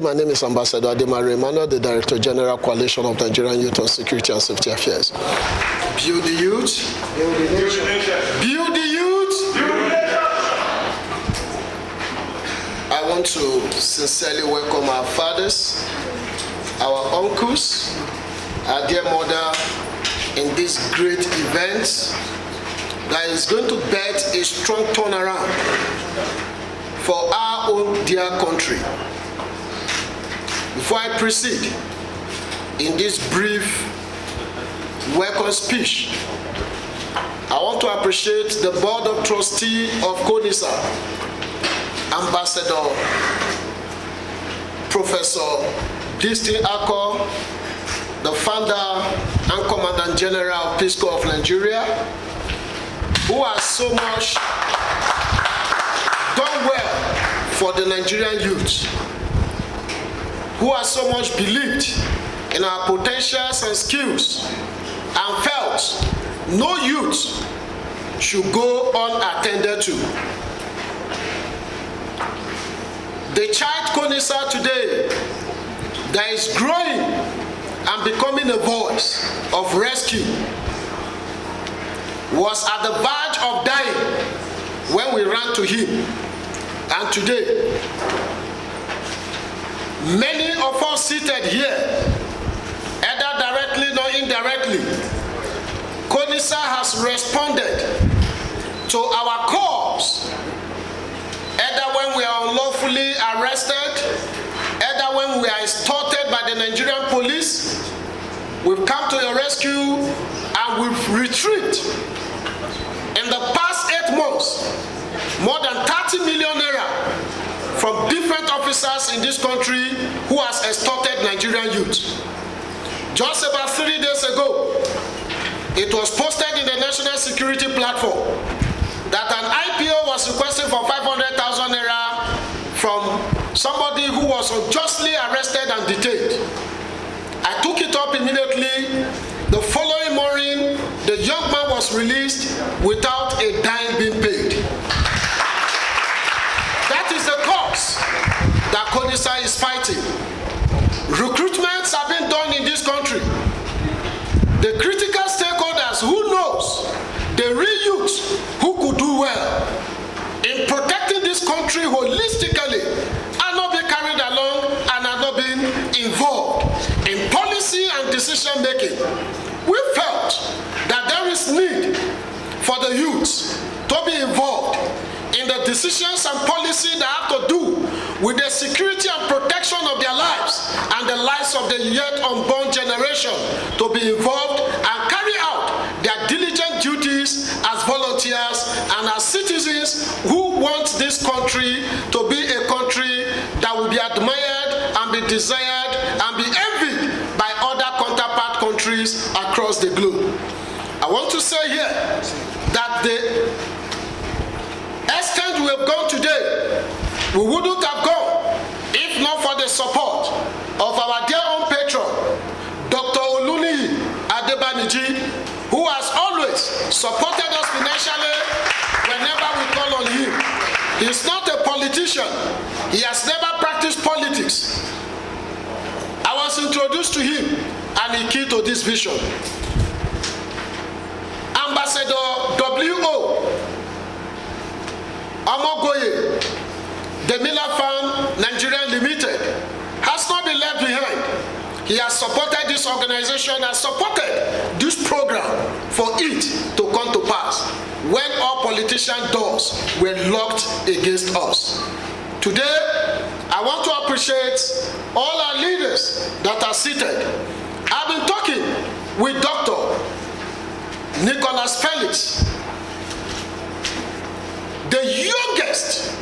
My name is Ambassador Ademare Emmanuel, the Director General Coalition of Nigerian Youth on Security and Safety Affairs. Build the youth, build the nation. Build the youth, build the nation. I want to sincerely welcome our fathers, our uncles, our dear mother in this great event that is going to bet a strong turnaround for our own dear country. Before I proceed in this brief welcome speech, I want to appreciate the Board of Trustees of CONNYSA, Ambassador Professor Distin Akko, the founder and Commandant General of Peace Corps of Nigeria, who has so much done well for the Nigerian youth, who has so much believed in our potentials and skills and felt no youth should go unattended to. The child CONNYSA today that is growing and becoming a voice of rescue was at the verge of dying when we ran to him. And today, many of us seated here, either directly or indirectly, CONNYSA has responded to our calls, either when we are unlawfully arrested, either when we are extorted by the Nigerian police. We've come to your rescue and we've retrieved, in the past 8 months, more than 30 million naira from different officers in this country who has extorted Nigerian youth. Just about 3 days ago, it was posted in the National Security Platform that an IPO was requested for 500,000 naira from somebody who was unjustly arrested and detained. I took it up immediately. The following morning, the young man was released without a dime being paid. That is the cause that CONNYSA is fighting. Recruitments have been done in this country. The critical stakeholders, who knows, the real youth who could do well in protecting this country holistically, are not being carried along and are not being involved in policy and decision making. We felt that there is need for the youth to be involved in the decisions and policy that have to do with the security and protection of their lives and the lives of the yet unborn generation, to be involved and carry out their diligent duties as volunteers and as citizens who want this country to be a country that will be admired and be desired and be envied by other counterpart countries across the globe. I want to say here that the extent we have gone today, we wouldn't have gone if not for the support of our dear own patron, Dr. Oluni Adebaniji, who has always supported us financially whenever we call on him. He's not a politician. He has never practiced politics. I was introduced to him and he key to this vision. Ambassador W.O. Amogoye, the Miller Farm Nigeria Limited, has not been left behind. He has supported this organization, has supported this program for it to come to pass when all politician doors were locked against us. Today, I want to appreciate all our leaders that are seated. I've been talking with Dr. Nicholas Felix, the youngest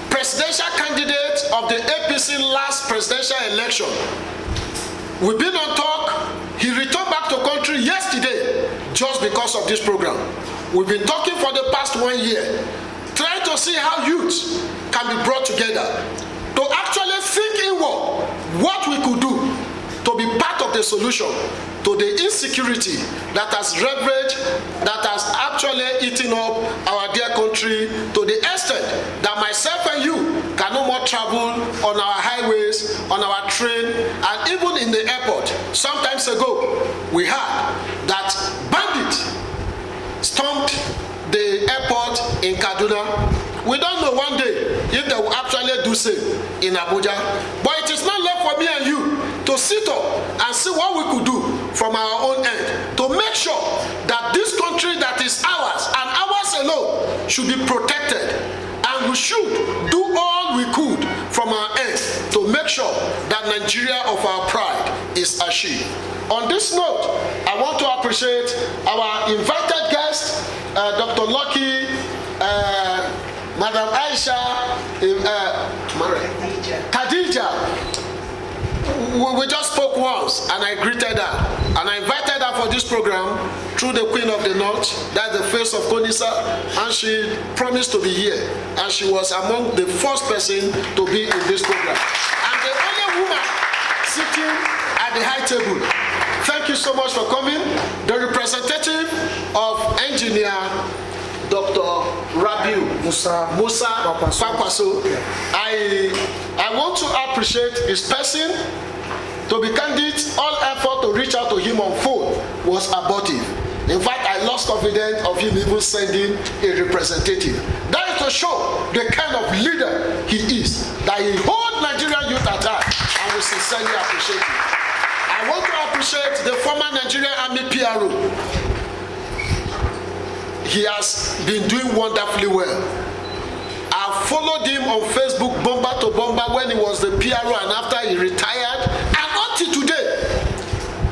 presidential candidate of the APC last presidential election. We've been on talk. He returned back to country yesterday just because of this program. We've been talking for the past 1 year, trying to see how youth can be brought together to actually think inward what we could do to be part of the solution to the insecurity that has ravaged, that has actually eaten up our dear country to the extent that myself and you cannot airport travel, on our highways, on our train, and even in the airport. Sometimes ago, we heard that bandits stormed the airport in Kaduna. We don't know one day if they will actually do same in Abuja. But it is not left for me and you to sit up and see what we could do from our own end to make sure that this country that is ours and ours alone should be protected. And we should do all we could from our end to make sure that Nigeria of our pride is achieved. On this note, I want to appreciate our invited guest, Dr. Lucky, Madam Aisha, Khadija. We just spoke once and I greeted her and I invited her for this program through the Queen of the North, that's the face of CONNYSA, and she promised to be here and she was among the first person to be in this program and the only woman sitting at the high table. Thank you so much for coming. The representative of engineer Dr. Rabiu Musa Kwakwaso. I want to appreciate his person. To be candid, all effort to reach out to him on phone was abortive. In fact, I lost confidence of him even sending a representative. That is to show the kind of leader he is, that he holds Nigerian youth at heart, and we sincerely appreciate it. I want to appreciate the former Nigerian Army PRO. He has been doing wonderfully well. I followed him on Facebook, bomber to bomber, when he was the PRO and after he retired. And until today,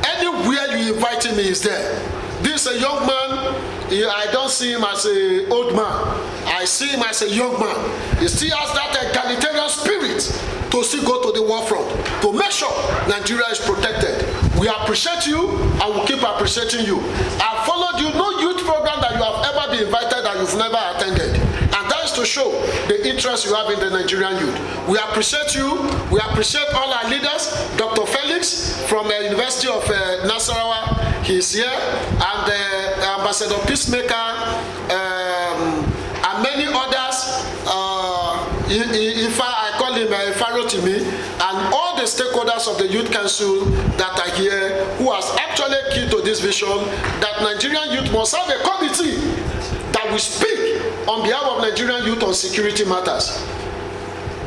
anywhere you invite him, he is there. This is a young man. I don't see him as an old man. I see him as a young man. He still has that egalitarian spirit to still go to the war front, to make sure Nigeria is protected. We appreciate you and we'll keep appreciating you. I followed you, no youth program that you have ever been invited that you've never attended. And that is to show the interest you have in the Nigerian youth. We appreciate you. We appreciate all our leaders. Dr. Felix from the University of Nasarawa, he's here. And Ambassador Peacemaker, and many others. If I call him Farotimi, and all the stakeholders of the Youth Council that are here, who has actually key to this vision, that Nigerian youth must have a committee that will speak on behalf of Nigerian youth on security matters.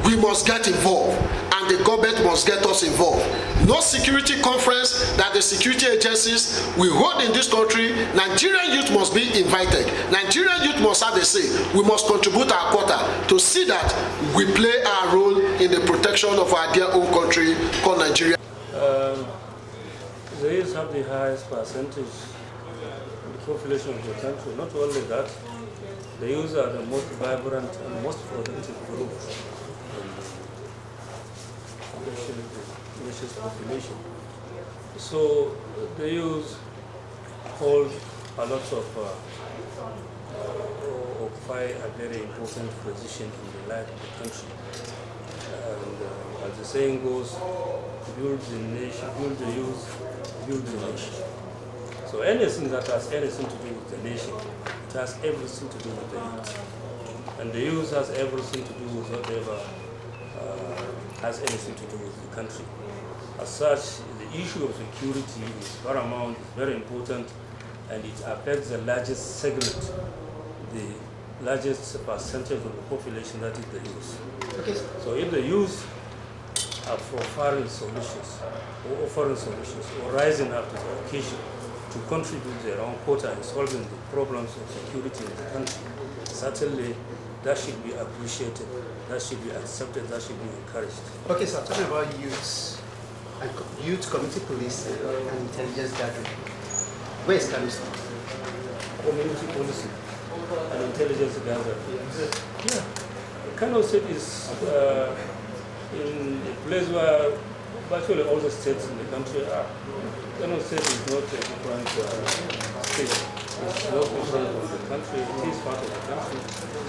We must get involved, and the government must get us involved. No security conference that the security agencies will hold in this country, Nigerian youth must be invited. Nigerian youth must have a say. We must contribute our quota to see that we play our role in the protection of our dear own country called Nigeria. The youth have the highest percentage of the population of the country. Not only that, the youth are the most vibrant and most productive group. Nation's population. So the youth hold a lot of occupy a very important position in the life of the country. And as the saying goes, build the nation, build the youth, build the nation. So anything that has anything to do with the nation, it has everything to do with the youth. And the youth has everything to do with whatever has anything to do with the country. As such, the issue of security is paramount, is very important, and it affects the largest segment, the largest percentage of the population, that is the youth. Okay. So if the youth are offering solutions, or rising up to the occasion to contribute their own quota in solving the problems of security in the country, certainly that should be appreciated, that should be accepted, that should be encouraged. Okay, so talking about youth community policing and intelligence gathering, where is CONNYSA? Community policing and intelligence gathering. Yeah, CONNYSA is in a place where virtually all the states in the country are. CONNYSA is not a different state. It's not different from the country. It is part of the country.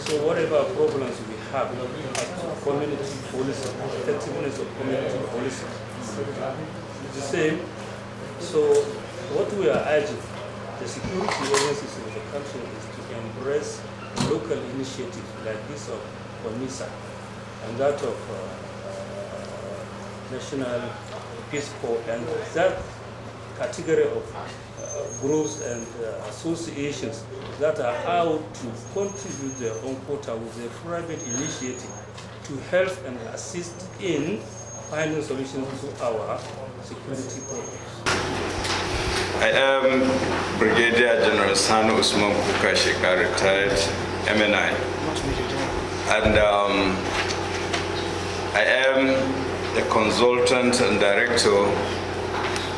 So whatever problems we have, community policing, effectiveness of community policing, it's the same. So what we are urging the security agencies in the country is to embrace local initiatives like this of CONNYSA and that of National Peace Corps, and that category of groups and associations that are out to contribute their own quota with a private initiative to help and assist in finding solutions to our security problems. I am Brigadier General Sanu Usman Kukashika, retired MNI, and I am a consultant and director,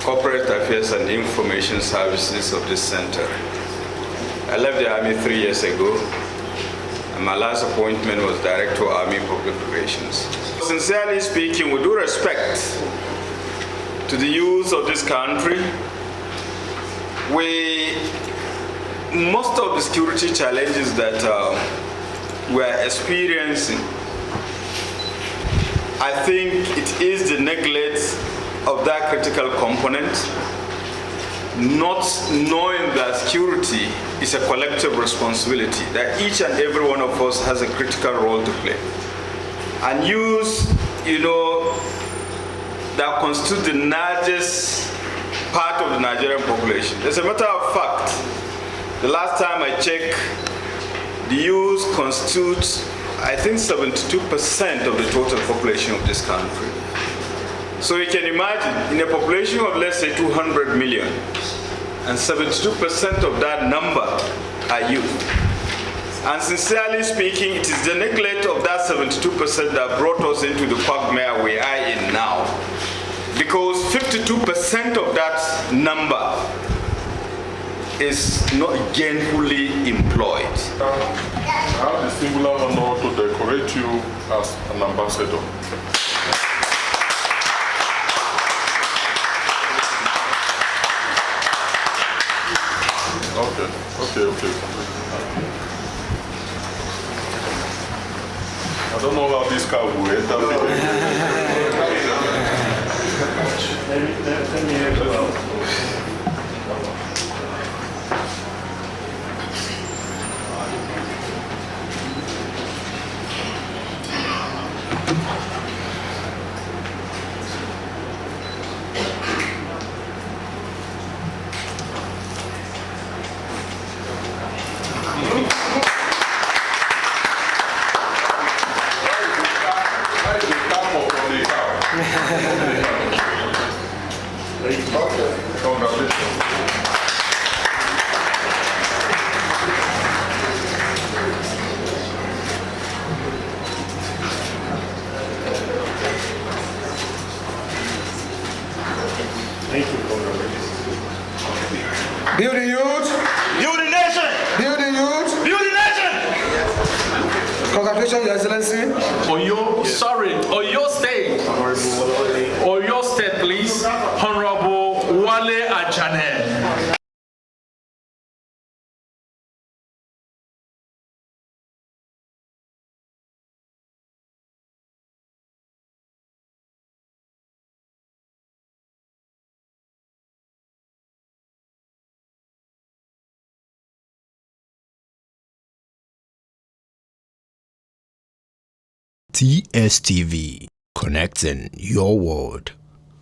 Corporate Affairs and Information Services of this center. I left the Army 3 years ago, and my last appointment was Director of Army Public Relations. Sincerely speaking, with due respect to the youth of this country, most of the security challenges that we're experiencing, I think it is the neglect of that critical component, not knowing that security is a collective responsibility, that each and every one of us has a critical role to play. And youth, that constitute the largest part of the Nigerian population. As a matter of fact, the last time I checked, the youth constitute, I think, 72% of the total population of this country. So you can imagine, in a population of, let's say, 200 million, and 72% of that number are youth. And sincerely speaking, it is the neglect of that 72% that brought us into the quagmire we are in now. Because 52% of that number is not gainfully employed. I have the singular honor to decorate you as an ambassador. Okay. I don't know how this car will enter. Build the youth. Build the nation. Build the youth. Build the nation. Congratulations, Your Excellency. Oyo State, please. Honorable Wale Ajane. TSTV, connecting your world.